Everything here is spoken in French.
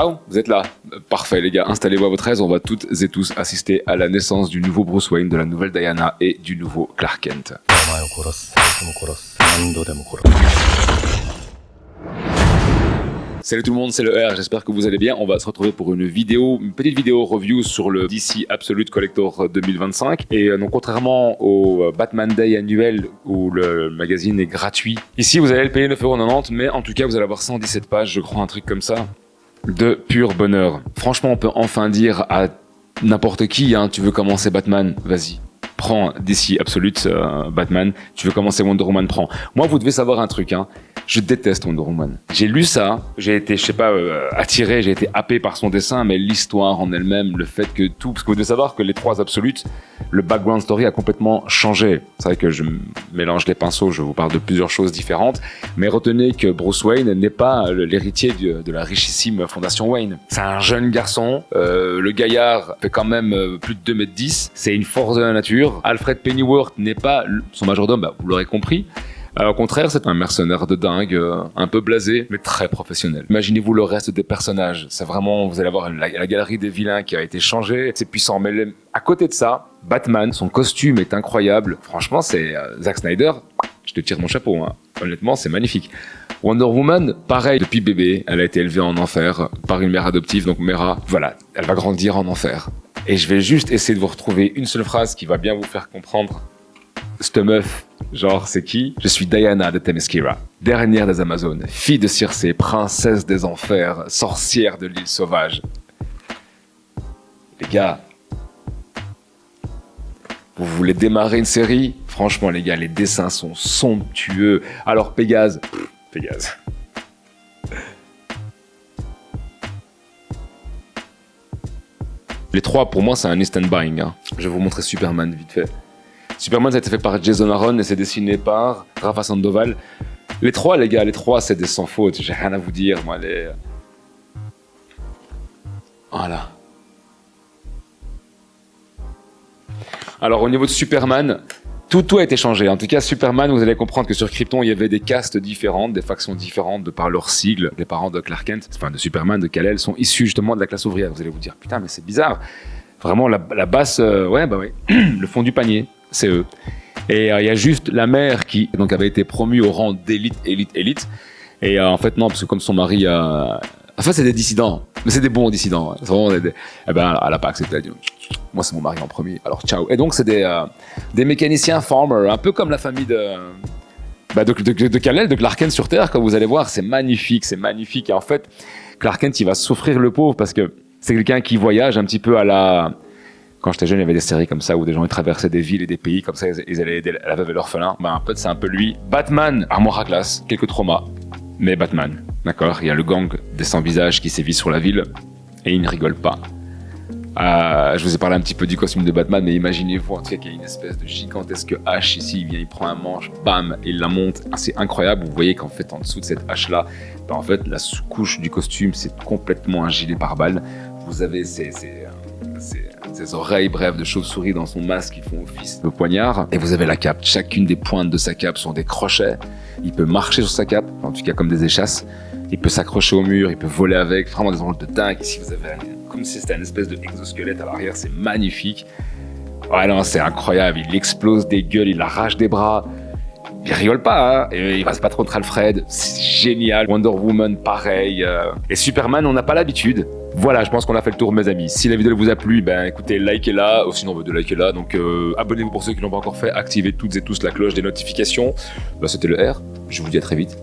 Ah, vous êtes là. Parfait, les gars. Installez-vous à votre aise. On va toutes et tous assister à la naissance du nouveau Bruce Wayne, de la nouvelle Diana et du nouveau Clark Kent. Salut tout le monde, c'est le R, j'espère que vous allez bien. On va se retrouver pour une petite vidéo review sur le DC Absolute Collector 2025. Et donc contrairement au Batman Day annuel où le magazine est gratuit, ici vous allez le payer 9,90€, mais en tout cas vous allez avoir 117 pages, je crois, un truc comme ça, de pur bonheur. Franchement, on peut enfin dire à n'importe qui, hein, tu veux commencer Batman, vas-y. Prends DC Absolute Batman, tu veux commencer Wonder Woman, prends. Moi, vous devez savoir un truc, hein. Je déteste Wonder Woman. J'ai lu ça, j'ai été, je sais pas, attiré, j'ai été happé par son dessin, mais l'histoire en elle-même, le fait que tout, parce que vous devez savoir que les trois absolutes, le background story a complètement changé. C'est vrai que je mélange les pinceaux, je vous parle de plusieurs choses différentes, mais retenez que Bruce Wayne n'est pas l'héritier de la richissime fondation Wayne. C'est un jeune garçon, le gaillard fait quand même plus de 2,10 m, c'est une force de la nature. Alfred Pennyworth n'est pas son majordome, bah, vous l'aurez compris. Au contraire, c'est un mercenaire de dingue, un peu blasé, mais très professionnel. Imaginez-vous le reste des personnages. C'est vraiment, vous allez avoir la galerie des vilains qui a été changée. C'est puissant, mais à côté de ça, Batman, son costume est incroyable. Franchement, c'est Zack Snyder. Je te tire mon chapeau, hein. Honnêtement, c'est magnifique. Wonder Woman, pareil, depuis bébé, elle a été élevée en enfer par une mère adoptive, donc Mera. Voilà, elle va grandir en enfer. Et je vais juste essayer de vous retrouver une seule phrase qui va bien vous faire comprendre cette meuf. Genre, c'est qui? Je suis Diana de Themyscira, dernière des Amazones, fille de Circé, princesse des enfers, sorcière de l'île sauvage. Les gars, vous voulez démarrer une série? Franchement, les gars, les dessins sont somptueux. Alors, Pégase. Les trois, pour moi, c'est un instant buying, hein. Je vais vous montrer Superman vite fait. Superman, ça a été fait par Jason Aaron et c'est dessiné par Rafa Sandoval. Les trois, les gars, c'est des sans faute. J'ai rien à vous dire, moi. Voilà. Alors, au niveau de Superman, tout a été changé. En tout cas, Superman, vous allez comprendre que sur Krypton, il y avait des castes différentes, des factions différentes de par leur sigle. Les parents de Clark Kent, enfin de Superman, de Kal-El, sont issus justement de la classe ouvrière. Vous allez vous dire, putain, mais c'est bizarre. Vraiment, la basse, ouais, le fond du panier. C'est eux. Et il y a juste la mère qui donc avait été promue au rang d'élite. Et en fait, non, parce que comme son mari a... Enfin, c'est des dissidents. Mais c'est des bons dissidents. C'est vraiment Eh ben, elle a pas accepté. Elle a dit, moi, c'est mon mari en premier. Alors, ciao. Et donc, c'est des mécaniciens farmers, un peu comme la famille de Kal-El, de Clark Kent sur Terre. Comme vous allez voir, c'est magnifique. Et en fait, Clark Kent, il va souffrir le pauvre parce que c'est quelqu'un qui voyage un petit peu à la... Quand j'étais jeune, il y avait des séries comme ça où des gens ils traversaient des villes et des pays comme ça, ils allaient aider la veuve et l'orphelin. Ben, en fait, c'est un peu lui. Batman, armoire à glace, quelques traumas, mais Batman, d'accord. Il y a le gang des sans-visages qui sévit sur la ville et il ne rigole pas. Je vous ai parlé un petit peu du costume de Batman, mais imaginez-vous en tout cas qu'il y a une espèce de gigantesque hache ici. Il vient, il prend un manche, bam, et il la monte. C'est incroyable. Vous voyez qu'en fait, en dessous de cette hache-là, ben, en fait, la sous-couche du costume, c'est complètement un gilet pare-balles. Vous avez ces oreilles, bref, de chauve-souris dans son masque qui font office de poignard. Et vous avez la cape. Chacune des pointes de sa cape sont des crochets. Il peut marcher sur sa cape, en tout cas comme des échasses. Il peut s'accrocher au mur, il peut voler avec. Vraiment des enjeux de dingue. Ici, vous avez comme si c'était une espèce de exosquelette à l'arrière. C'est magnifique. Ouais, non, c'est incroyable. Il explose des gueules, il arrache des bras. Il rigole pas, hein. Et il va se battre contre Alfred. C'est génial. Wonder Woman, pareil. Et Superman, on n'a pas l'habitude. Voilà, je pense qu'on a fait le tour, mes amis. Si la vidéo vous a plu, ben écoutez, likez-la, ou sinon de likez-la. Donc abonnez-vous pour ceux qui l'ont pas encore fait, activez toutes et tous la cloche des notifications. Ben, c'était le R. Je vous dis à très vite.